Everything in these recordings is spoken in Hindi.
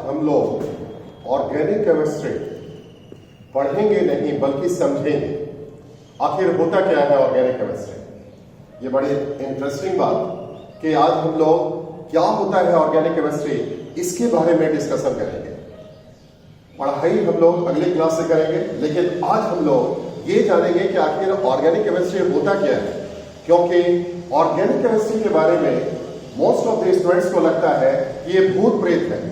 हम लोग ऑर्गेनिक केमिस्ट्री पढ़ेंगे नहीं बल्कि समझेंगे। आखिर होता क्या है ऑर्गेनिक केमिस्ट्री? ये बड़ी इंटरेस्टिंग बात कि आज हम लोग क्या होता है ऑर्गेनिक केमिस्ट्री इसके बारे में डिस्कशन करेंगे। पढ़ाई हम लोग अगली क्लास से करेंगे, लेकिन आज हम लोग ये जानेंगे कि आखिर ऑर्गेनिक केमिस्ट्री होता क्या है। क्योंकि ऑर्गेनिक केमिस्ट्री के बारे में मोस्ट ऑफ द स्टूडेंट्स को लगता है कि ये भूत प्रेत है।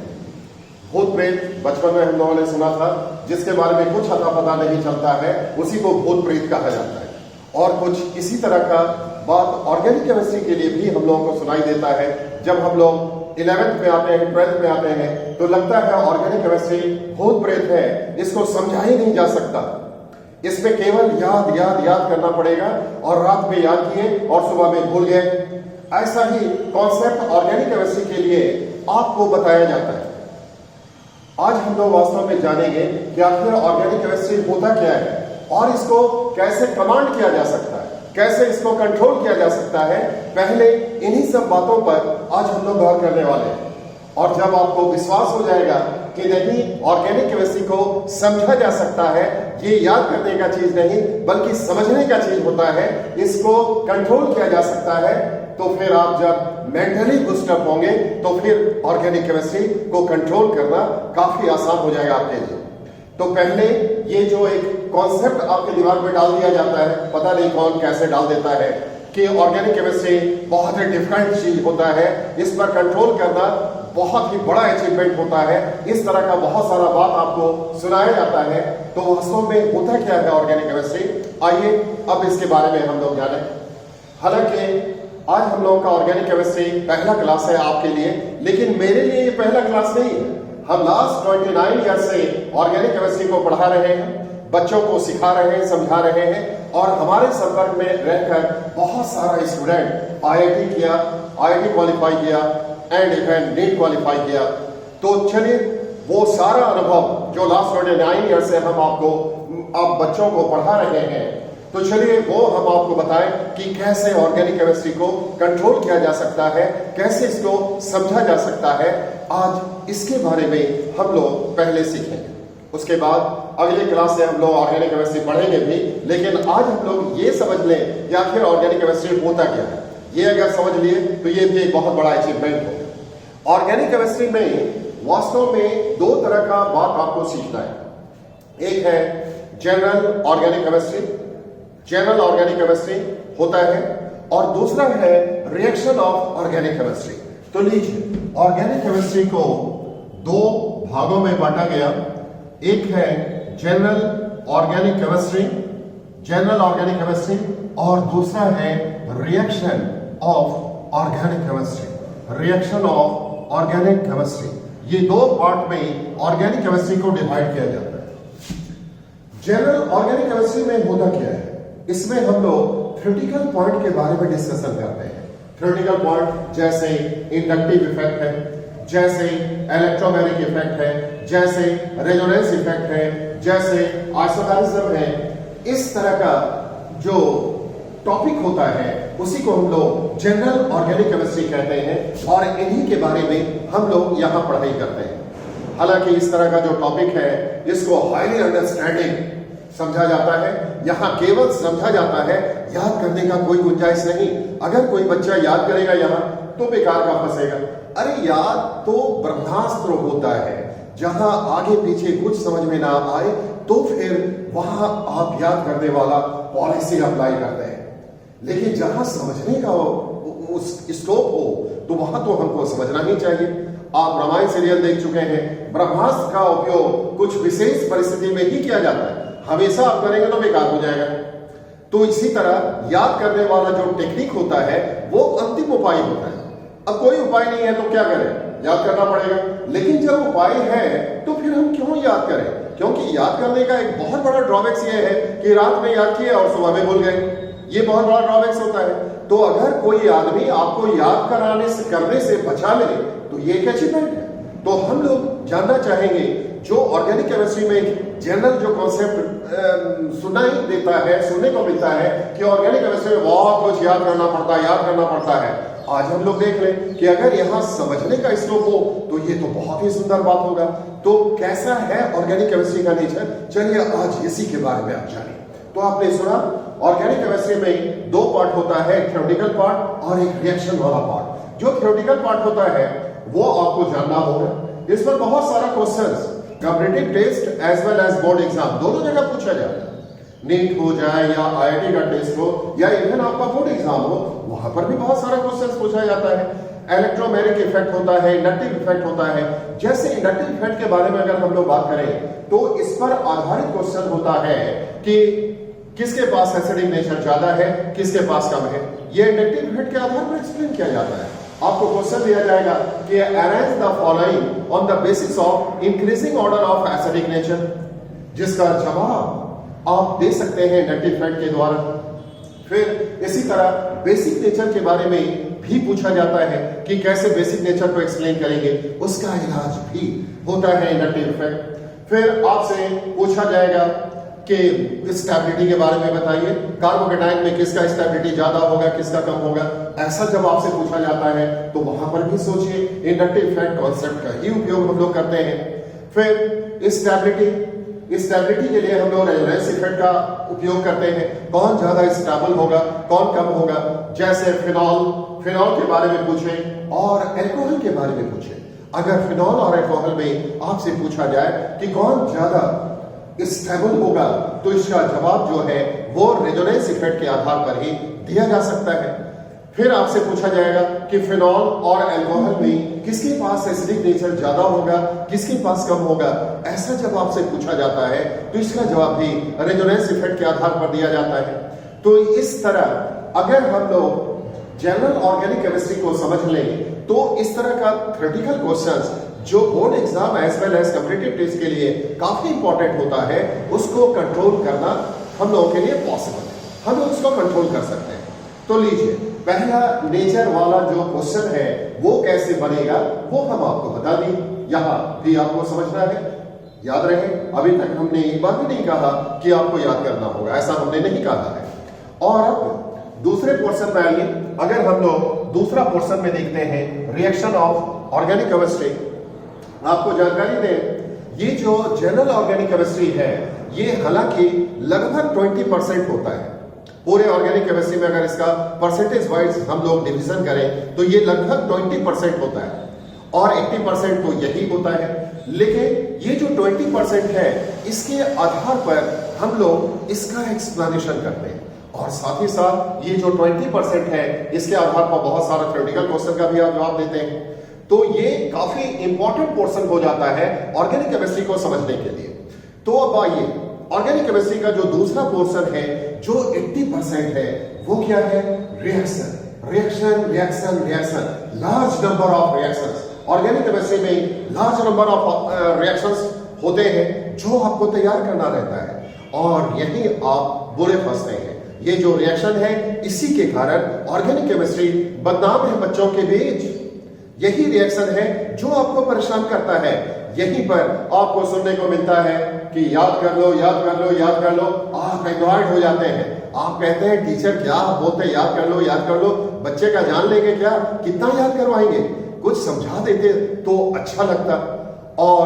भूत प्रेत बचपन में हम लोगों ने सुना था, जिसके बारे में कुछ अता पता नहीं चलता है उसी को भूत प्रेत कहा जाता है। और कुछ इसी तरह का बात ऑर्गेनिक केमिस्ट्री के लिए भी हम लोगों को सुनाई देता है। जब हम लोग 11th में आते हैं, 12th में आते हैं, तो लगता है ऑर्गेनिक केमिस्ट्री भूत प्रेत है, इसको समझा ही नहीं जा सकता। इसमें केवल याद याद याद करना पड़ेगा और रात में याद किए और सुबह में भूल गए। ऐसा ही कॉन्सेप्ट ऑर्गेनिक केमिस्ट्री के लिए आपको बताया जाता है। आज हम लोग वास्तव में जानेंगे कि आखिर ऑर्गेनिक केमिस्ट्री होता क्या है और इसको कैसे कमांड किया जा सकता है, कैसे इसको कंट्रोल किया जा सकता है। पहले इन्हीं सब बातों पर आज हम लोग गौर करने वाले हैं। और जब आपको विश्वास हो जाएगा कि नहीं, ऑर्गेनिक केमिस्ट्री को समझा जा सकता है, ये याद करने का चीज नहीं बल्कि समझने का चीज होता है, इसको कंट्रोल किया जा सकता है, तो फिर आप जब मेंटली बूस्टअप होंगे तो फिर ऑर्गेनिक केमिस्ट्री को कंट्रोल करना काफी आसान हो जाएगा आपके लिए। तो पहले ये जो एक कॉन्सेप्ट आपके दिमाग में डाल दिया जाता है, पता नहीं कौन कैसे डाल देता है, कि ऑर्गेनिक केमिस्ट्री बहुत ही डिफरेंट चीज होता है, इस पर कंट्रोल करना बहुत ही बड़ा अचीवमेंट होता है। इस तरह का बहुत सारा बात आपको सुनाया जाता है। तो वास्तव में होता क्या है ऑर्गेनिक केमिस्ट्री, आइए अब इसके बारे में हम लोग जानें। हालांकि आज हम लोगों का ऑर्गेनिक केमिस्ट्री पहला क्लास है आपके लिए, लेकिन मेरे लिए ये पहला क्लास नहीं है। हम लास्ट 29 ईयर से ऑर्गेनिक केमिस्ट्री को पढ़ा रहे हैं, बच्चों को सिखा रहे हैं, समझा रहे हैं, और हमारे संपर्क में रहकर बहुत सारा स्टूडेंट आईआईटी किया, आईआईटी क्वालिफाई किया एंड इवन नीट क्वालिफाई किया। तो चलिए वो सारा अनुभव जो लास्ट 29 ईयर से हम आपको अब बच्चों को पढ़ा रहे हैं, तो चलिए वो हम आपको बताएं कि कैसे ऑर्गेनिक केमिस्ट्री को कंट्रोल किया जा सकता है, कैसे इसको समझा जा सकता है। आज इसके बारे में हम लोग पहले सीखेंगे, उसके बाद अगली क्लास से हम लोग ऑर्गेनिक केमिस्ट्री पढ़ेंगे भी। लेकिन आज हम लोग ये समझ लें कि आखिर ऑर्गेनिक केमिस्ट्री होता क्या है। ये अगर समझ लिए तो ये भी एक बहुत बड़ा अचीवमेंट हो। ऑर्गेनिक केमिस्ट्री में वास्तव में दो तरह का बात आपको सीखना है। एक है general organic chemistry, general organic chemistry होता है, और दूसरा है रिएक्शन ऑफ ऑर्गेनिक केमिस्ट्री। तो लीजिए, ऑर्गेनिक केमिस्ट्री को दो भागों में बांटा गया। एक है general organic chemistry, general organic chemistry, और दूसरा है reaction of organic chemistry, reaction of organic chemistry. ये दो पार्ट में ऑर्गेनिक केमिस्ट्री को डिवाइड किया जाता है। जनरल ऑर्गेनिक केमिस्ट्री में होता क्या है, इसमें हम लोग थ्योरेटिकल पॉइंट के बारे में डिस्कशन करते हैं। थ्योरेटिकल पॉइंट जैसे इंडक्टिव इफेक्ट है, जैसे इलेक्ट्रोमैग्नेटिक इफेक्ट है, जैसे रेजोनेंस इफेक्ट है, जैसे आइसोटोनिज्म है। इस तरह का जो टॉपिक होता है उसी को हम लोग जनरल ऑर्गेनिक केमिस्ट्री कहते हैं, और इन्हीं के बारे में हम लोग यहाँ पढ़ाई करते हैं। हालांकि इस तरह का जो टॉपिक है इसको हाईली अंडरस्टैंडिंग समझा जाता है। यहाँ केवल समझा जाता है, याद करने का कोई गुंजाइश नहीं। अगर कोई बच्चा याद करेगा यहाँ तो बेकार का फंसेगा। अरे याद तो ब्रह्मास्त्र होता है, जहां आगे पीछे कुछ समझ में ना आए तो फिर वहां आप याद करने वाला पॉलिसी अप्लाई करते हैं। लेकिन जहां समझने का उस स्कोप हो तो वहां तो हमको समझना ही चाहिए। आप रामायण सीरियल देख चुके हैं, ब्रह्मास्त्र का उपयोग कुछ विशेष परिस्थिति में ही किया जाता है, हमेशा आप करेंगे तो बेकार हो जाएगा। तो इसी तरह याद करने वाला जो टेक्निक होता है वो अंतिम उपाय होता है। अब कोई उपाय नहीं है तो क्या करें, याद करना पड़ेगा। लेकिन जब उपाय है तो फिर हम क्यों याद करें? क्योंकि याद करने का एक बहुत बड़ा ड्रॉबैक्स ये है कि रात में याद किए और सुबह में भूल गए। ये बहुत बड़ा ड्रॉबैक्स होता है। तो अगर कोई आदमी आपको याद करने से बचा ले तो ये एक अचीवमेंट है। तो हम लोग जानना चाहेंगे जो ऑर्गेनिक केमिस्ट्री में जनरल जो कॉन्सेप्ट सुनने को मिलता है कि ऑर्गेनिक केमिस्ट्री में बहुत कुछ याद करना पड़ता है आज हम लोग देख लें कि अगर यहां समझने का स्कोप हो तो ये तो बहुत ही सुंदर बात होगा। तो कैसा है ऑर्गेनिक केमिस्ट्री का नेचर, चलिए आज इसी के बारे में आप जानिए। तो आपने सुना ऑर्गेनिक केमिस्ट्री में दो पार्ट होता है, एक थ्योरेटिकल पार्ट और एक रिएक्शन वाला पार्ट। जो थ्योरेटिकल पार्ट होता है वो आपको जानना होगा। इस पर बहुत सारा questions competitive test as well as board exam दोनों जगह पूछा जाता है। नीट हो जाए या आईआईटी का टेस्ट हो या इवन आपका बोर्ड एग्जाम हो, वहां पर भी बहुत सारा क्वेश्चंस पूछा जाता है। इलेक्ट्रोमैग्नेटिक इफेक्ट होता है, इंडक्टिव इफेक्ट होता है। जैसे इंडक्टिव इफेक्ट के बारे में अगर हम लोग बात करें तो इस पर आधारित क्वेश्चन होता है कि किसके पास एसिडिक नेचर ज्यादा है, किसके पास कम है। ये इंडक्टिव इफेक्ट के आधार पर एक्सप्लेन किया जाता है। आपको क्वेश्चन दिया जाएगा कि arrange the following on the basis of increasing order of acidic nature, जिसका जवाब आप दे सकते हैं इंडक्टिव इफेक्ट के द्वारा। फिर इसी तरह बेसिक नेचर के बारे में भी पूछा जाता है कि कैसे बेसिक नेचर को एक्सप्लेन करेंगे, उसका इलाज भी होता है इंडक्टिव इफेक्ट। फिर आपसे पूछा जाएगा कि स्टेबिलिटी के बारे में बताइए, कार्बोकेटाइन में किसका स्टेबिलिटी ज्यादा होगा, किसका कम होगा। ऐसा जब आपसे पूछा जाता है तो वहां पर भी सोचिए, इंडक्टिव इफेक्ट कॉन्सेप्ट का ही उपयोग हम लोग करते हैं। फिर स्टेबिलिटी के लिए हम लोग रेजोनेंस इफेक्ट का उपयोग करते हैं। कौन ज्यादा स्टेबल होगा, कौन कम होगा। जैसे फिनॉल के बारे में पूछे और अल्कोहल के बारे में पूछे। अगर फिनॉल और अल्कोहल में आपसे पूछा जाए कि कौन ज्यादा स्टेबल होगा तो इसका जवाब जो है वो रेजोनेंस इफेक्ट के आधार पर ही दिया जा सकता है। फिर आपसे पूछा जाएगा कि फिनॉल और अल्कोहल में किसके पास एसिडिक नेचर ज्यादा होगा, किसके पास कम होगा। ऐसा जब आपसे पूछा जाता है तो इसका जवाब भी रेजोनेंस इफेक्ट के आधार पर दिया जाता है। तो इस तरह अगर हम लोग जनरल ऑर्गेनिक केमिस्ट्री को समझ लें तो इस तरह का थ्योरेटिकल क्वेश्चंस जो board exam as well as competitive test के लिए काफी इंपॉर्टेंट होता है, उसको कंट्रोल करना हम लोगों के लिए पॉसिबल है। हम उसको कंट्रोल कर सकते हैं। तो लीजिए, पहला नेचर वाला जो क्वेश्चन है वो कैसे बनेगा वो हम आपको बता दिए। यहां भी आपको समझना है। याद रहे, अभी तक हमने एक बार भी नहीं कहा कि आपको याद करना होगा, ऐसा हमने नहीं कहा है। और अब दूसरे पोर्शन में आइए। अगर हम लोग दूसरा पोर्शन में देखते हैं रिएक्शन ऑफ ऑर्गेनिक केमिस्ट्री, आपको जानकारी दें, ये जो जनरल ऑर्गेनिक केमिस्ट्री है ये हालांकि लगभग 20% होता है। पूरे ऑर्गेनिक केमिस्ट्री में अगर इसका परसेंटेज वाइज हम लोग डिवीजन करें तो ये लगभग 20% होता है और 80% तो यही होता है। लेकिन ये जो 20% है इसके आधार पर हम लोग इसका एक्सप्लेनेशन करते हैं और साथ ही साथ ये जो 20% है इसके आधार पर बहुत सारा थ्योरेटिकल क्वेश्चन का भी आप जवाब देते हैं। तो ये काफी इंपॉर्टेंट पोर्शन हो जाता है ऑर्गेनिक केमिस्ट्री को समझने के लिए। तो अब आइए, ऑर्गेनिक केमिस्ट्री का जो दूसरा पोर्शन है जो 80% है वो क्या है? Reaction. Large number of reactions. Organic chemistry में लार्ज नंबर ऑफ रिएक्शंस होते हैं जो आपको तैयार करना रहता है और यही आप बुरे फंसते हैं। ये जो रिएक्शन है इसी के कारण ऑर्गेनिक केमिस्ट्री बदनाम है बच्चों के बीच। यही रिएक्शन है जो आपको परेशान करता है। यहीं पर आपको सुनने को मिलता है कि याद कर लो, आप एंग्जाइड हो जाते हैं। आप कहते हैं टीचर क्या बोलते, याद कर लो, बच्चे का जान लेंगे क्या, कितना याद करवाएंगे, कुछ समझा देते तो अच्छा लगता। और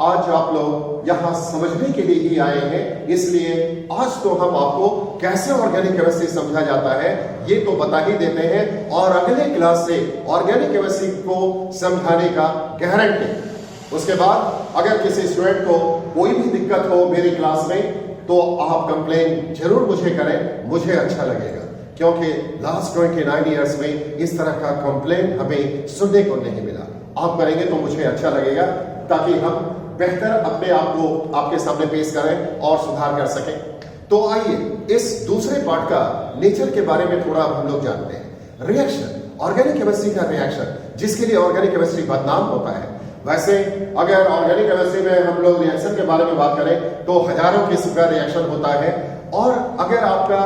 आज आप लोग यहां समझने के लिए ही आए हैं, इसलिए आज तो हम आपको कैसे ऑर्गेनिक केमिस्ट्री समझा जाता है ये तो बता ही देते हैं और अगले क्लास से ऑर्गेनिक केमिस्ट्री को समझाने का गारंटी। उसके बाद अगर किसी स्टूडेंट को कोई भी दिक्कत हो मेरी क्लास में तो आप कंप्लेन जरूर मुझे करें, मुझे अच्छा लगेगा, क्योंकि लास्ट 29 ईयर्स में इस तरह का कंप्लेन हमें सुनने को नहीं मिला। आप करेंगे तो मुझे अच्छा लगेगा ताकि हम बेहतर अपने आप को आपके सामने पेश करें और सुधार कर सकें। तो आइए इस दूसरे पार्ट का नेचर के बारे में थोड़ा हम लोग जानते हैं। रिएक्शन, ऑर्गेनिक केमिस्ट्री का रिएक्शन, जिसके लिए ऑर्गेनिक केमिस्ट्री बदनाम होता है। वैसे अगर ऑर्गेनिक केमिस्ट्री में हम लोग रिएक्शन के बारे में बात करें तो हजारों किस्म का रिएक्शन होता है। और अगर आपका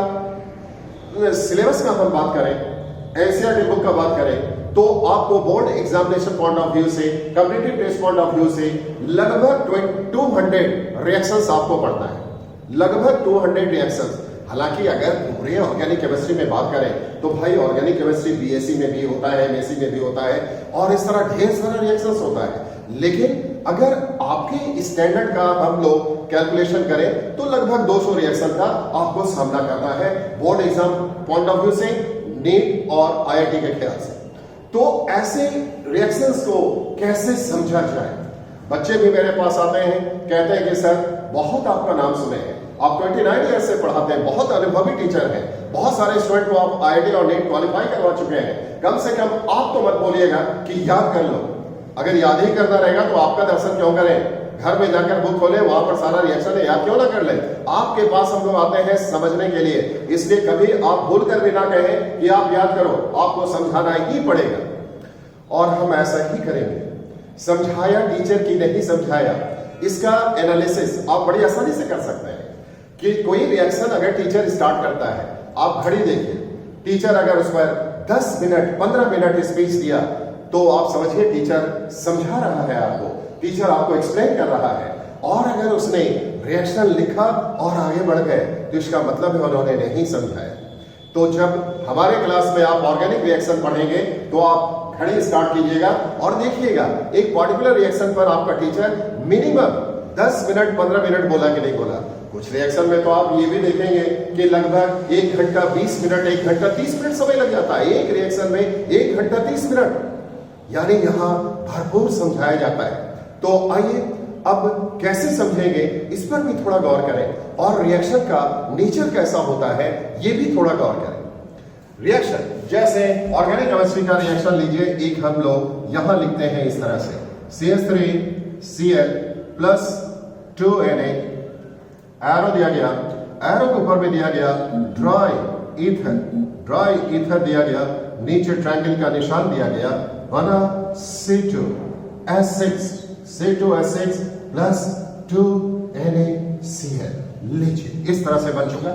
सिलेबस का हम बात करें, एनसीईआरटी बुक का बात करें, तो आपको board examination point of view से, competitive test point of view से लगभग 200 रिएक्शंस आपको पढ़ना है। लगभग 200 रिएक्शंस। हालांकि अगर पूरे ऑर्गेनिक केमिस्ट्री में बात करें तो भाई ऑर्गेनिक केमिस्ट्री बीएससी में भी होता है, एमएससी में भी होता है और इस तरह ढेर सारा रिएक्शंस होता है। लेकिन अगर आपके स्टैंडर्ड का हम लोग कैलकुलेशन करें तो लगभग 200 रिएक्शन का आपको सामना करना है board exam point of view से, नीट और आईआईटी के ख्याल से। तो ऐसे रिएक्शंस को कैसे समझा जाए? बच्चे भी मेरे पास आते हैं, कहते हैं कि सर बहुत आपका नाम सुने हैं, आप 29 ईयर्स से पढ़ाते हैं, बहुत अनुभवी टीचर हैं, बहुत सारे स्टूडेंट को आप आईआईटी और नीट क्वालिफाई करवा चुके हैं, कम से कम आप तो मत बोलिएगा कि याद कर लो। अगर याद ही करना रहेगा तो आपका दर्शन क्यों करें? घर में जाकर बुक खोले, वहां पर सारा रिएक्शन है, याद क्यों ना कर ले? आपके पास हम लोग आते हैं समझने के लिए, इसलिए कभी आप भूल कर भी ना कहें कि आप याद करो, आपको समझाना ही पड़ेगा और हम ऐसा ही करेंगे। समझाया टीचर की नहीं समझाया, इसका एनालिसिस आप बड़ी आसानी से कर सकते हैं कि कोई रिएक्शन अगर टीचर स्टार्ट करता है, आप घड़ी देखिए, टीचर अगर उस पर 10 मिनट 15 मिनट स्पीच दिया तो आप समझिए टीचर समझा रहा है आपको, टीचर आपको एक्सप्लेन कर रहा है। और अगर उसने रिएक्शन लिखा और आगे बढ़ गए तो इसका मतलब है उन्होंने नहीं समझाया। तो जब हमारे क्लास में आप ऑर्गेनिक रिएक्शन पढ़ेंगे तो आप घड़ी स्टार्ट कीजिएगा और देखिएगा एक पर्टिकुलर रिएक्शन पर आपका टीचर मिनिमम 10 मिनट 15 मिनट बोला कि नहीं बोला। कुछ रिएक्शन में तो आप ये भी देखेंगे कि लगभग 1 घंटा 20 मिनट 1 घंटा 30 मिनट समय लग जाता है। एक रिएक्शन में 1 घंटा 30 मिनट, यानी यहां भरपूर समझाया जाता है। तो आइए अब कैसे समझेंगे इस पर भी थोड़ा गौर करें और रिएक्शन का नेचर कैसा होता है ये भी थोड़ा गौर करें। रिएक्शन जैसे ऑर्गेनिक केमिस्ट्री का रिएक्शन लीजिए, एक हम लोग यहां लिखते हैं इस तरह से CH3Cl प्लस 2Na, एरो दिया गया, एरो के ऊपर में दिया गया ड्राई ईथर दिया गया, नीचे ट्रायंगल का निशान दिया गया, बना C2H6 प्लस 2NaCl। लीजिए इस तरह से बन चुका,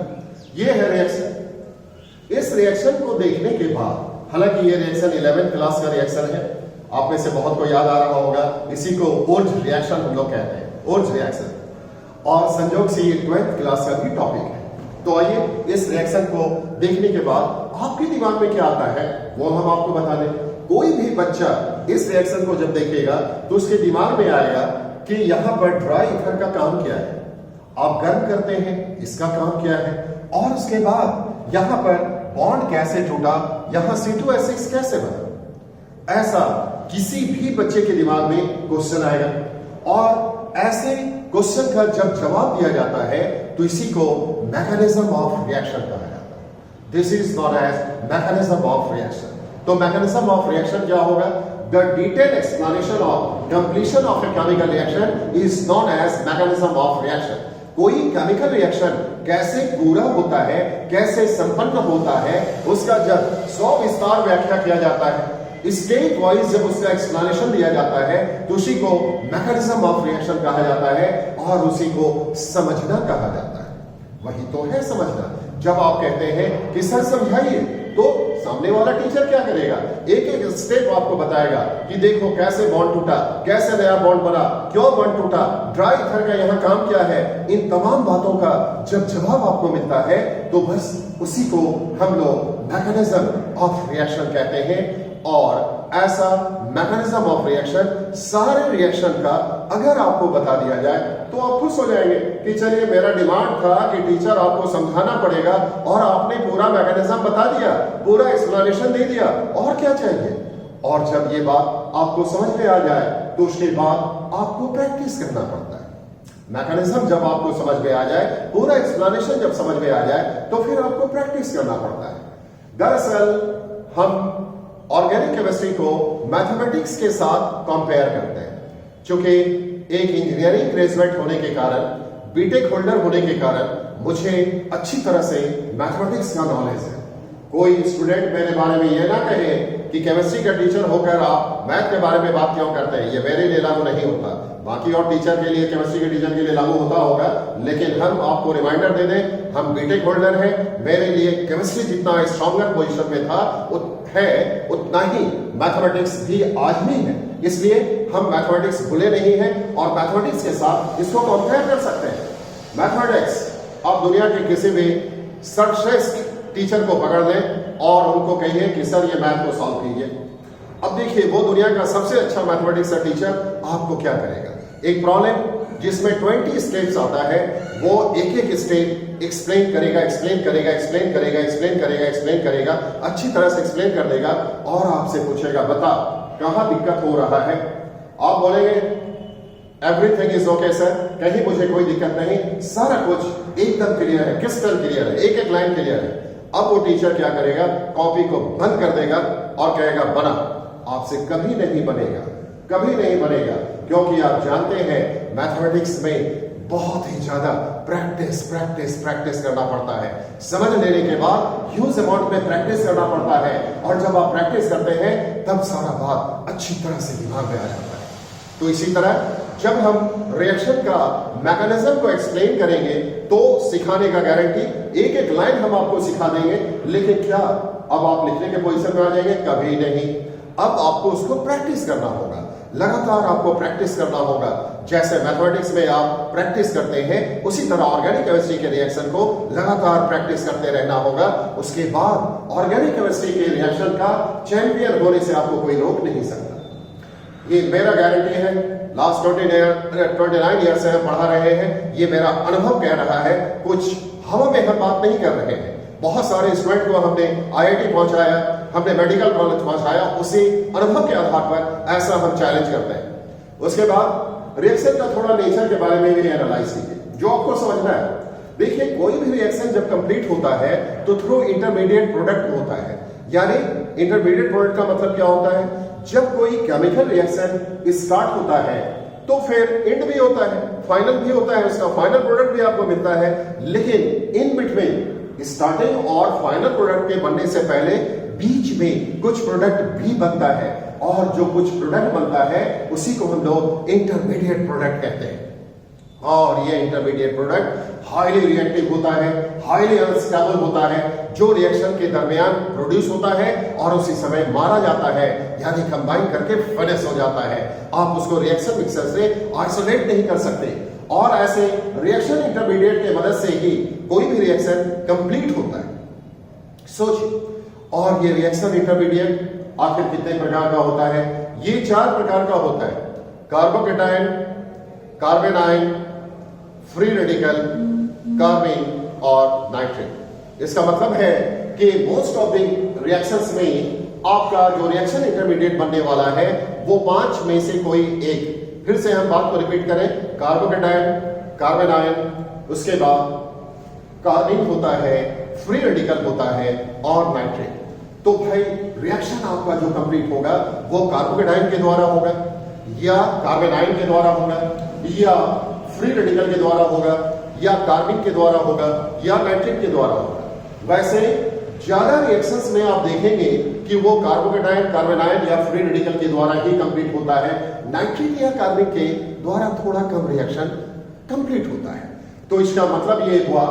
ये है रिएक्शन। इस रिएक्शन को देखने के बाद, हालांकि ये रिएक्शन 11th क्लास का रिएक्शन है, आप में से बहुत को याद आ रहा होगा, इसी को ओर्ज रिएक्शन हम लोग कहते हैं, ओर्ज रिएक्शन, और संजोग से ये 12th क्लास का भी टॉपिक है। तो आइए इस रिएक्शन को देखने के बाद आपके दिमाग में क्या आता है वो हम आपको बता दें। कोई भी बच्चा इस रिएक्शन को जब देखेगा तो उसके दिमाग में आएगा कि यहां पर ड्राई ईथर का काम क्या है, आप गर्म करते हैं, इसका काम क्या है, और उसके बाद यहां पर बॉन्ड कैसे टूटा, यहां C2H6 कैसे बना। ऐसा किसी भी बच्चे के दिमाग में क्वेश्चन आएगा और ऐसे क्वेश्चन का जब जवाब दिया जाता है तो इसी को मैकेनिज्म ऑफ रिएक्शन कहा जाता है। This is known as mechanism of reaction. तो मैकेनिज्म ऑफ रिएक्शन क्या होगा? The detail explanation of completion of a chemical reaction is known as mechanism of reaction. कोई केमिकल रिएक्शन कैसे पूरा होता है, कैसे संपन्न होता है, उसका जब सविस्तार व्याख्या किया जाता है, स्टेप वाइज जब उसका एक्सप्लेनेशन दिया जाता है तो उसी को मैकेनिज्म ऑफ रिएक्शन कहा जाता है और उसी को समझना कहा जाता है। वही तो है समझना। जब आप कहते हैं कि सर समझाइए तो सामने वाला टीचर क्या करेगा? एक एक स्टेप आपको बताएगा कि देखो कैसे बॉन्ड टूटा, कैसे नया बॉन्ड बना, क्यों बॉन्ड टूटा, ड्राई ईथर का यहाँ काम क्या है। इन तमाम बातों का जब जवाब आपको मिलता है तो बस उसी को हम लोग मैकेनिज्म ऑफ रिएक्शन कहते हैं। और ऐसा मैकेनिज्म ऑफ रिएक्शन सारे रिएक्शन का अगर आपको बता दिया जाए तो आप खुश हो जाएंगे कि चलिए मेरा डिमांड था कि टीचर आपको समझाना पड़ेगा और आपने पूरा मैकेनिज्म बता दिया, पूरा एक्सप्लेनेशन दे दिया, और क्या चाहिए। और जब ये बात आपको समझ में आ जाए तो उसके बाद आपको प्रैक्टिस करना पड़ता है। मैकेनिज्म जब आपको समझ में आ जाए, पूरा एक्सप्लेनेशन जब समझ में आ जाए तो फिर आपको प्रैक्टिस करना पड़ता है। दरअसल हम ऑर्गेनिक केमिस्ट्री को मैथमेटिक्स के साथ कंपेयर करते हैं। चूंकि एक इंजीनियरिंग ग्रेजुएट होने के कारण, बीटेक होल्डर होने के कारण मुझे अच्छी तरह से मैथमेटिक्स का नॉलेज है। कोई स्टूडेंट मेरे बारे में ये ना कहे कि केमिस्ट्री का टीचर होकर आप मैथ के बारे में बात क्यों करते हैं, ये मेरे लिए लागू नहीं होता। बाकी और टीचर के लिए, केमिस्ट्री के टीचर के लिए लागू होता होगा, लेकिन हम आपको रिमाइंडर दे दें, हम बीटेक होल्डर हैं। मेरे लिए केमिस्ट्री जितना स्ट्रॉन्गर पोजीशन में था उतना ही मैथमेटिक्स भी आज भी है। इसलिए हम मैथमेटिक्स भूले नहीं हैं और मैथमेटिक्स के साथ इसको कंपेयर कर सकते हैं। मैथमेटिक्स आप दुनिया के किसी भी सर्वश्रेष्ठ टीचर को पकड़ लें और उनको कहिए कि सर ये मैथ को सॉल्व कीजिए। अब देखिए वो दुनिया का सबसे अच्छा मैथमेटिक्स का टीचर आपको क्या करेगा, एक प्रॉब्लम जिसमें 20 स्टेप्स आता है, वो एक एक स्टेप एक्सप्लेन करेगा, एक्सप्लेन करेगा, एक्सप्लेन करेगा, एक्सप्लेन करेगा, एक्सप्लेन करेगा, अच्छी तरह से एक्सप्लेन कर देगा और आपसे पूछेगा बता कहां दिक्कत हो रहा है। आप बोलेंगे एवरीथिंग इज ओके सर, कहीं मुझे कोई दिक्कत नहीं, सारा कुछ एकदम क्लियर है, क्रिस्टल क्लियर है, एक एक लाइन क्लियर है। अब वो टीचर क्या करेगा, कॉपी को बंद कर देगा और कहेगा बना। आपसे कभी नहीं बनेगा, कभी नहीं बनेगा, क्योंकि आप जानते हैं मैथमेटिक्स में बहुत ही ज्यादा प्रैक्टिस प्रैक्टिस प्रैक्टिस करना पड़ता है। समझ लेने के बाद ह्यूज अमाउंट में प्रैक्टिस करना पड़ता है, और जब आप प्रैक्टिस करते हैं तब सारा बात अच्छी तरह से दिमाग में आ जाता है। तो इसी तरह जब हम रिएक्शन का मैकेनिज्म को एक्सप्लेन करेंगे तो सिखाने का गारंटी, एक एक लाइन हम आपको सिखा देंगे, लेकिन क्या अब आप लिखने के पोजीशन में आ जाएंगे? कभी नहीं। अब आपको उसको प्रैक्टिस करना होगा, लगातार आपको प्रैक्टिस करना होगा। जैसे मैथमेटिक्स में आप प्रैक्टिस करते हैं, उसी तरह ऑर्गेनिक केमिस्ट्री के रिएक्शन को लगातार प्रैक्टिस करते रहना होगा। उसके बाद ऑर्गेनिक केमिस्ट्री के रिएक्शन का चैंपियन होने से आपको कोई रोक नहीं सकता। ये मेरा गारंटी है, लास्ट 29 ईयर से हम पढ़ा रहे हैं, ये मेरा अनुभव कह रहा है, कुछ हवा में हम बात नहीं कर रहे हैं। बहुत सारे स्टूडेंट को हमने IIT पहुंचाया, हमने मेडिकल कॉलेज पहुंचाया, उसी अनुभव के आधार पर ऐसा हम चैलेंज करते हैं। उसके बाद रिएक्शन का थोड़ा नेचर के बारे में भी एनालाइज कीजिए, जो आपको समझना है। देखिए कोई भी रिएक्शन जब कंप्लीट होता है तो थ्रू इंटरमीडिएट प्रोडक्ट होता है। यानी इंटरमीडिएट प्रोडक्ट का मतलब क्या होता है, जब कोई केमिकल रिएक्शन स्टार्ट होता है तो फिर एंड भी होता है, फाइनल भी होता है, उसका फाइनल प्रोडक्ट भी आपको मिलता है। लेकिन इन बिटवीन स्टार्टिंग और फाइनल प्रोडक्ट के बनने से पहले बीच में कुछ प्रोडक्ट भी बनता है, और जो कुछ प्रोडक्ट बनता है उसी को हम लोग इंटरमीडिएट प्रोडक्ट कहते हैं। और ये इंटरमीडिएट प्रोडक्ट हाईली रिएक्टिव होता है, हाईली अनस्टेबल होता है, जो रिएक्शन के दरमियान प्रोड्यूस होता है और उसी समय मारा जाता है, यानी कंबाइन करके फिनिश हो जाता है। आप उसको रिएक्शन मिक्सर से आइसोलेट नहीं कर सकते, और ऐसे रिएक्शन इंटरमीडिएट के मदद से ही कोई भी रिएक्शन कंप्लीट होता है। सोचिए, और ये रिएक्शन इंटरमीडिएट आखिर कितने प्रकार का होता है? ये 4 प्रकार का होता है, carbocation, carbon ion, free radical, carbon और नाइट्रेट। इसका मतलब है कि मोस्ट ऑफ द रिएक्शंस में आपका जो रिएक्शन इंटरमीडिएट बनने वाला है वो 5 में से कोई एक। फिर से हम बात को रिपीट करें, कार्बोकेटायन, कार्बन आयन, उसके बाद कार्बन होता है, फ्री रेडिकल होता है और नाइट्रेट। तो भाई रिएक्शन आपका जो कंप्लीट होगा वो कार्बोकेटायन के द्वारा होगा, या कार्बन आयन के द्वारा होगा, या फ्री रेडिकल के द्वारा होगा, या कार्बन के द्वारा होगा, या नाइट्रेट के द्वारा होगा। वैसे ज्यादा रिएक्शंस में आप देखेंगे कि वो कार्बोकेटायन, कार्बन आयन या फ्री रेडिकल के द्वारा ही कंप्लीट होता है। नाइट्रेट या कार्बन के द्वारा थोड़ा कम रिएक्शन कंप्लीट होता है। तो इसका मतलब ये हुआ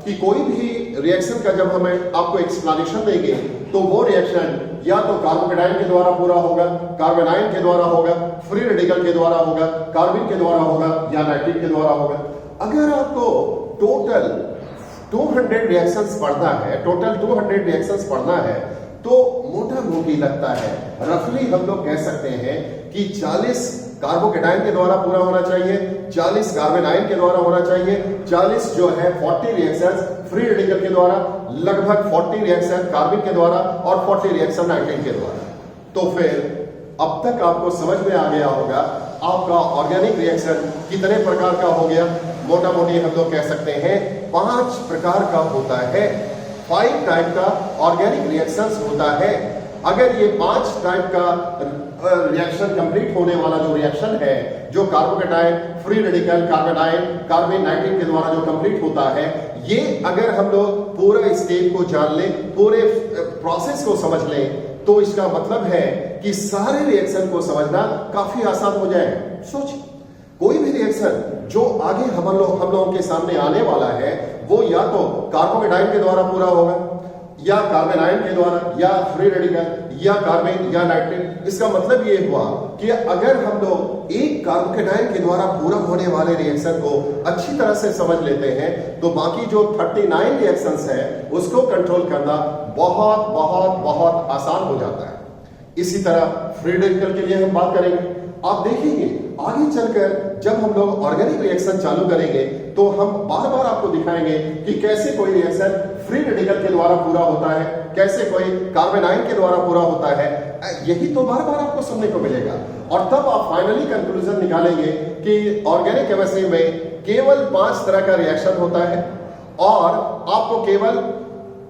कि कोई भी रिएक्शन का जब हमें आपको एक्सप्लेनेशन देंगे तो वो रिएक्शन या तो कार्बोकेटायन के द्वारा पूरा होगा, कार्बन आयन के द्वारा होगा, फ्री रेडिकल के द्वारा होगा, कार्बन के द्वारा होगा, या नाइट्रेट के द्वारा होगा। अगर आपको टोटल 200 रिएक्शंस पढ़ना है, टोटल 200 रिएक्शंस पढ़ना है, तो मोटा मोटी लगता है, रफली हम लोग कह सकते हैं कि 40 कार्बोकेटायन के द्वारा पूरा होना चाहिए, 40 कार्बन आयन के द्वारा होना चाहिए, 40 जो है 40 रिएक्शंस फ्री रेडिकल के द्वारा, लगभग 40 रिएक्शन कार्बन के द्वारा और 40 रिएक्शन नाइट्रेट के द्वारा। तो फिर अब तक आपको समझ में आ गया होगा आपका ऑर्गेनिक रिएक्शन कितने प्रकार का हो गया। मोटा मोटी हम लोग कह सकते हैं 5 प्रकार का होता है, 5 टाइप का ऑर्गेनिक रिएक्शंस होता है। अगर ये 5 टाइप का रिएक्शन कंप्लीट होने वाला जो रिएक्शन है, जो carbocation, free radical, carbon ion, carbon nitrate के द्वारा जो कंप्लीट होता है, ये अगर हम लोग पूरा स्टेप को जान लें, पूरे प्रोसेस को समझ लें, तो इसका मतलब है कि सारे रिएक्शन को समझना काफी आसान हो जाएगा। सोचिए, कोई भी रिएक्शन जो आगे हम लोगों के सामने आने वाला है वो या तो कार्बोकेटायन के द्वारा पूरा होगा, या कार्बन आयन के द्वारा, या फ्री रेडिकल, या कार्बन या नाइट्रेट। इसका मतलब ये हुआ कि अगर हम लोग एक कार्बोकेटाइन के द्वारा पूरा होने वाले रिएक्शन को अच्छी तरह से समझ लेते हैं तो बाकी जो 39 रिएक्शंस है उसको कंट्रोल करना बहुत बहुत बहुत आसान हो जाता है। इसी तरह फ्री रेडिकल के लिए हम बात करेंगे। आप देखेंगे आगे चलकर जब हम लोग ऑर्गेनिक रिएक्शन चालू करेंगे तो हम बार बार आपको दिखाएंगे कि कैसे कोई रिएक्शन फ्री रेडिकल के द्वारा पूरा होता है, कैसे कोई कार्बोनाइन के द्वारा पूरा होता है। यही तो बार बार आपको सुनने को मिलेगा और तब आप फाइनली कंक्लूजन निकालेंगे कि ऑर्गेनिक केमिस्ट्री में केवल 5 तरह का रिएक्शन होता है और आपको केवल,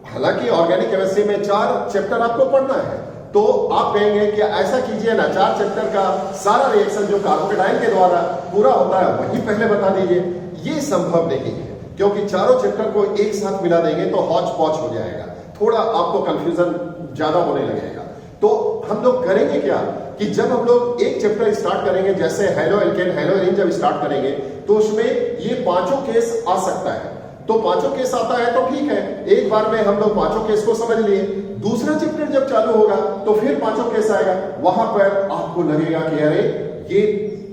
हालांकि ऑर्गेनिक केमिस्ट्री में 4 चैप्टर आपको पढ़ना है तो आप कहेंगे कि ऐसा कीजिए ना, 4 चैप्टर का सारा रिएक्शन जो कार्बोकेटाइन के द्वारा पूरा होता है वही पहले बता दीजिए। ये संभव नहीं है क्योंकि चारों चैप्टर को एक साथ मिला देंगे तो हौच पौच हो जाएगा, थोड़ा आपको कंफ्यूजन ज्यादा होने लगेगा। तो हम लोग करेंगे क्या कि जब हम लोग एक चैप्टर स्टार्ट करेंगे, जैसे हेलो एल्केन हेलो एरीन जब स्टार्ट करेंगे तो उसमें ये 5 केस आ सकता है। तो 5 केस आता है तो ठीक है, एक बार में हम लोग 5 केस को समझ लिए। दूसरा चैप्टर जब चालू होगा तो फिर 5 केस आएगा, वहां पर आपको लगेगा कि अरे ये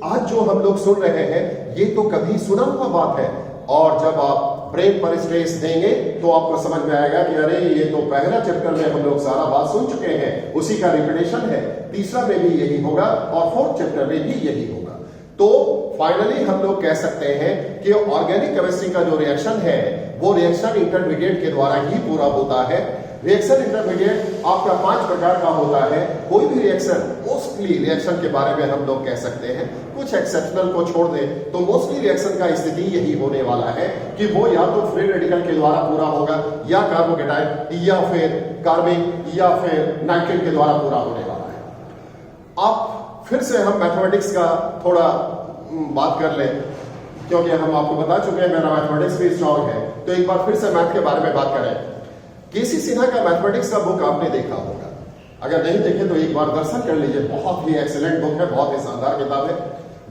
आज जो हम लोग सुन रहे हैं ये तो कभी सुना हुआ बात है। और जब आप ब्रेन पर स्ट्रेस देंगे तो आपको समझ में आएगा कि अरे ये तो पहला चैप्टर में हम लोग सारा बात सुन चुके हैं, उसी का रिपीटेशन है। तीसरा में भी यही होगा और 4th चैप्टर में भी यही होगा। तो फाइनली हम लोग कह सकते हैं कि ऑर्गेनिक केमिस्ट्री का जो रिएक्शन है वो रिएक्शन इंटरमीडिएट के द्वारा ही पूरा होता है। रिएक्शन इंटरमीडिएट आपका 5 प्रकार का होता है। कोई भी रिएक्शन, मोस्टली रिएक्शन के बारे में हम लोग कह सकते हैं, कुछ एक्सेप्शनल को छोड़ दें तो मोस्टली रिएक्शन का स्थिति यही होने वाला है कि वो या तो फ्री रेडिकल के द्वारा पूरा होगा या कार्बोकेटाइन या फिर कार्बिन या फिर नाइट्रेट के द्वारा पूरा होने वाला है। आप फिर से हम मैथमेटिक्स का थोड़ा बात कर लें क्योंकि हम आपको बता चुके हैं मेरा मैथमेटिक्स भी स्ट्रांग है, तो एक बार फिर से मैथ के बारे में बात करें। केसी सिन्हा का मैथमेटिक्स का बुक आपने देखा होगा, अगर नहीं देखे तो एक बार दर्शन कर लीजिए। बहुत ही एक्सीलेंट बुक है, बहुत ही शानदार किताब है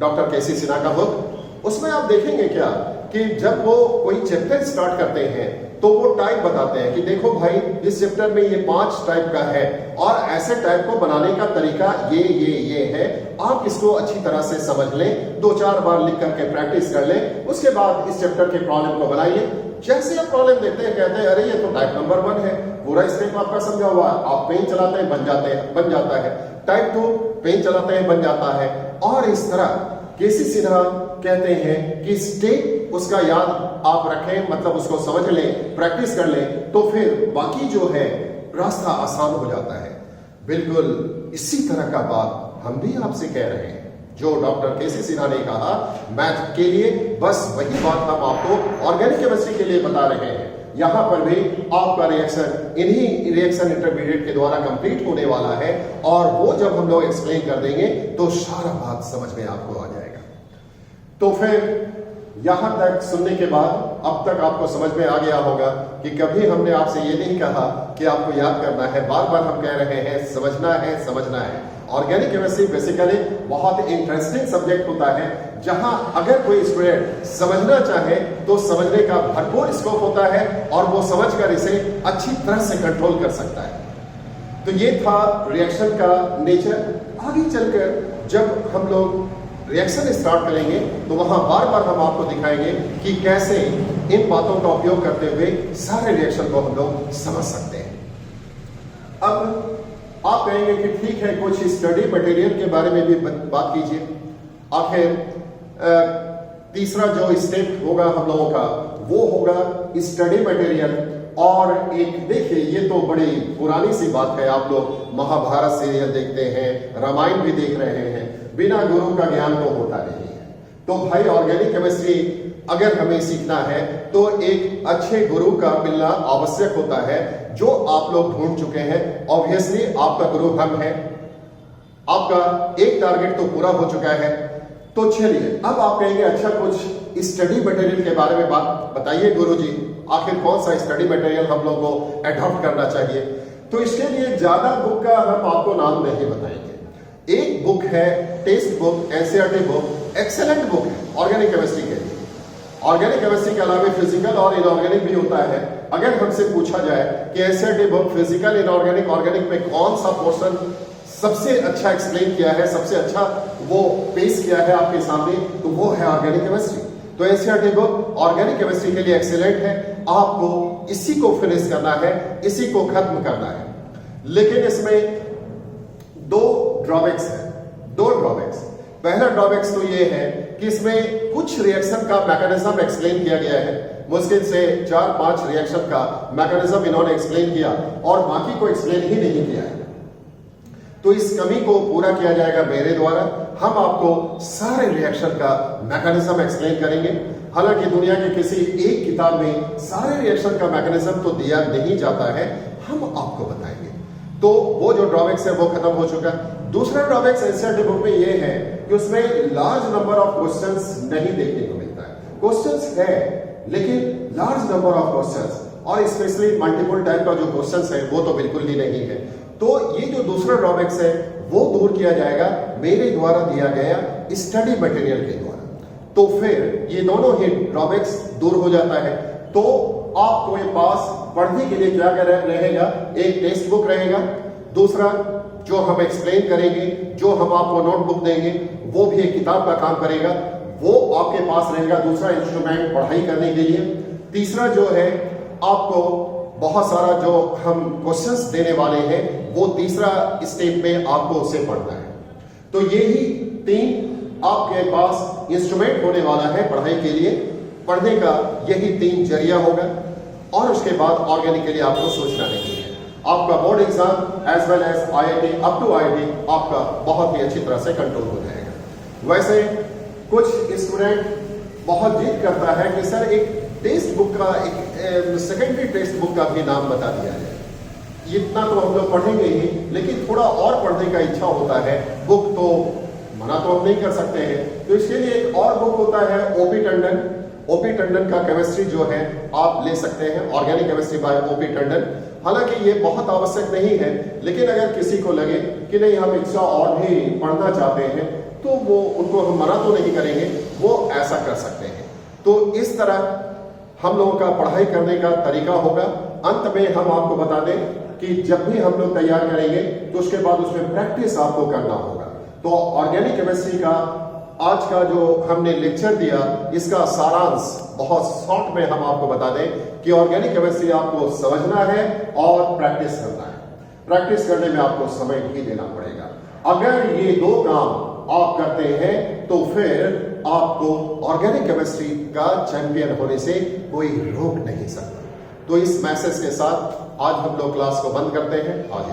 डॉक्टर केसी सिन्हा का बुक। उसमें आप देखेंगे क्या कि जब वो कोई चैप्टर स्टार्ट करते हैं तो वो टाइप बताते हैं कि देखो भाई इस चैप्टर में ये 5 टाइप का है और ऐसे टाइप को बनाने का तरीका ये है, आप इसको अच्छी तरह से समझ लें, 2-4 बार लिख करके प्रैक्टिस कर लें, उसके बाद इस चैप्टर के प्रॉब्लम को बनाइए। जैसे आप प्रॉब्लम देखते हैं कहते हैं अरे ये तो टाइप नंबर 1 है, पूरा स्टेप आपका समझा हुआ, आप पेन चलाते हैं बन जाता है, टाइप 2 पेन चलाते हैं बन जाता है। और इस तरह केसी सिन्हा कहते हैं कि स्टेप उसका याद आप रखें, मतलब उसको समझ लें, प्रैक्टिस कर लें, तो फिर बाकी जो है रास्ता आसान हो जाता है। बिल्कुल इसी तरह का बात हम भी आपसे कह रहे हैं। जो डॉक्टर केसी सिन्हा ने कहा मैथ के लिए, बस वही बात हम आपको ऑर्गेनिक केमिस्ट्री के लिए बता रहे हैं। यहां पर भी आपका रिएक्शन इन्हीं रिएक्शन इंटरमीडिएट के द्वारा कंप्लीट होने वाला है और वो जब हम लोग एक्सप्लेन कर देंगे तो सारा बात समझ में आपको आ जाएगा। तो फिर यहां तक सुनने के बाद अब तक आपको समझ में आ गया होगा कि कभी हमने आपसे ये नहीं कहा कि आपको याद करना है, बार बार हम कह रहे हैं समझना है। ऑर्गेनिक केमिस्ट्री बेसिकली बहुत इंटरेस्टिंग सब्जेक्ट होता है जहां अगर कोई स्टूडेंट समझना चाहे तो समझने का भरपूर स्कोप होता है और वो समझकर इसे अच्छी तरह से कंट्रोल कर सकता है। तो ये था रिएक्शन का नेचर। आगे चलकर जब हम लोग रिएक्शन स्टार्ट करेंगे तो वहां बार बार हम आपको दिखाएंगे कि कैसे इन बातों का उपयोग करते हुए सारे रिएक्शन को हम लोग समझ सकते हैं। अब आप कहेंगे कि ठीक है, कुछ स्टडी मटेरियल के बारे में भी बात कीजिए। आखिर तीसरा जो स्टेप होगा हम लोगों का वो होगा स्टडी मटेरियल। और एक देखिए, ये तो बड़ी पुरानी सी बात है, आप लोग महाभारत सीरियल देखते हैं, रामायण भी देख रहे हैं, बिना गुरु का ज्ञान तो होता नहीं है। तो भाई ऑर्गेनिक केमिस्ट्री अगर हमें सीखना है तो एक अच्छे गुरु का मिलना आवश्यक होता है, जो आप लोग ढूंढ चुके हैं। ऑब्वियसली आपका गुरु हम है, आपका एक टारगेट तो पूरा हो चुका है। तो चलिए अब आप कहेंगे अच्छा कुछ स्टडी मटेरियल के बारे में बात बताइए गुरुजी, आखिर कौन सा स्टडी मटेरियल हम लोग को एडॉप्ट करना चाहिए। तो इसके लिए ज्यादा बुक का हम आपको नाम नहीं बताएंगे। एक बुक है text book, NCERT book, excellent book है ऑर्गेनिक केमिस्ट्री के लिए। ऑर्गेनिक केमिस्ट्री के अलावा फिजिकल और इनऑर्गेनिक भी होता है। अगर हमसे पूछा जाए कि NCERT book physical, inorganic, organic में कौन सा पोर्शन सबसे अच्छा एक्सप्लेन किया है, सबसे अच्छा वो पेश किया है आपके सामने, तो वो है ऑर्गेनिक केमिस्ट्री। तो एनसीईआरटी बुक ऑर्गेनिक केमिस्ट्री के लिए एक्सीलेंट है। आपको इसी को फिनिश करना है, इसी को खत्म करना है। लेकिन इसमें दो ड्रॉबैक्स है, दो ड्रॉबैक्स। पहला ड्रॉबैक्स तो ये है कि इसमें कुछ रिएक्शन का मैकेनिज्म एक्सप्लेन किया गया है। मुश्किल से 4-5 रिएक्शन का मैकेनिज्म इन्होंने एक्सप्लेन किया और बाकी को एक्सप्लेन ही नहीं किया है। तो इस कमी को पूरा किया जाएगा मेरे द्वारा। हम आपको सारे रिएक्शन का मैकेनिज्म एक्सप्लेन करेंगे। हालांकि दुनिया के किसी एक किताब में सारे रिएक्शन का मैकेनिज्म तो दिया नहीं जाता है, हम आपको बताएंगे। तो वो जो ड्रॉबैक्स है वो खत्म हो चुका है। दूसरा ड्रॉबैक्स एनसीईआरटी बुक में ये है कि उसमें लार्ज नंबर ऑफ क्वेश्चंस नहीं देखने को मिलता है। क्वेश्चंस है लेकिन लार्ज नंबर ऑफ क्वेश्चंस, और स्पेशली मल्टीपल टाइप का जो क्वेश्चंस है वो तो बिल्कुल ही नहीं है। तो ये जो दूसरा ड्रॉबैक्स है वो दूर किया जाएगा मेरे द्वारा दिया गया स्टडी मटेरियल के द्वारा। तो फिर ये दोनों ही ड्रॉबैक्स दूर हो जाता है। तो आपको ये पास पढ़ने के लिए क्या रहेगा, एक टेक्स्ट बुक रहेगा, दूसरा जो हम एक्सप्लेन करेंगे, जो हम आपको नोटबुक देंगे, वो भी एक किताब का काम करेगा, वो आपके पास रहेगा। दूसरा इंस्ट्रूमेंट पढ़ाई करने के लिए। तीसरा जो है आपको बहुत सारा जो हम क्वेश्चंस देने वाले हैं वो तीसरा स्टेप में आपको उसे पढ़ना है। तो यही 3 आपके पास इंस्ट्रूमेंट होने वाला है पढ़ाई के लिए। पढ़ने का यही 3 जरिया होगा और उसके बाद ऑर्गेनिक के लिए आपको सोचना नहीं है। आपका board exam as well as IIT up to IIT आपका बहुत ही अच्छी तरह से कंट्रोल हो जाएगा। वैसे कुछ स्टूडेंट बहुत जिद करता है कि सर एक टेक्स्ट बुक का, एक सेकेंडरी टेक्स्ट बुक का भी नाम बता दिया जाए। इतना तो हम लोग पढ़ेंगे ही, लेकिन थोड़ा और पढ़ने का इच्छा होता है। बुक तो मना तो हम नहीं कर सकते हैं, तो इसके लिए एक और बुक होता है ओपी टंडन। ओपी टंडन का केमिस्ट्री जो है आप ले सकते हैं, organic chemistry bye OP Tandon. हालांकि ये बहुत आवश्यक नहीं है, लेकिन अगर किसी को लगे कि नहीं हम इसका और भी पढ़ना चाहते हैं तो वो उनको हम मना तो नहीं करेंगे, वो ऐसा कर सकते हैं। तो इस तरह हम लोगों का पढ़ाई करने का तरीका होगा। अंत में हम आपको बता दें कि जब भी हम लोग तैयार करेंगे तो उसके बाद उसमें प्रैक्टिस आपको करना होगा। तो ऑर्गेनिक केमिस्ट्री का आज का जो हमने लेक्चर दिया, इसका सारांश बहुत शॉर्ट में हम आपको बता दें कि ऑर्गेनिक केमिस्ट्री आपको समझना है और प्रैक्टिस करना है। प्रैक्टिस करने में आपको समय भी देना पड़ेगा। अगर ये 2 काम आप करते हैं तो फिर आपको ऑर्गेनिक केमिस्ट्री का चैंपियन होने से कोई रोक नहीं सकता। तो इस मैसेज के साथ आज हम लोग क्लास को बंद करते हैं। आज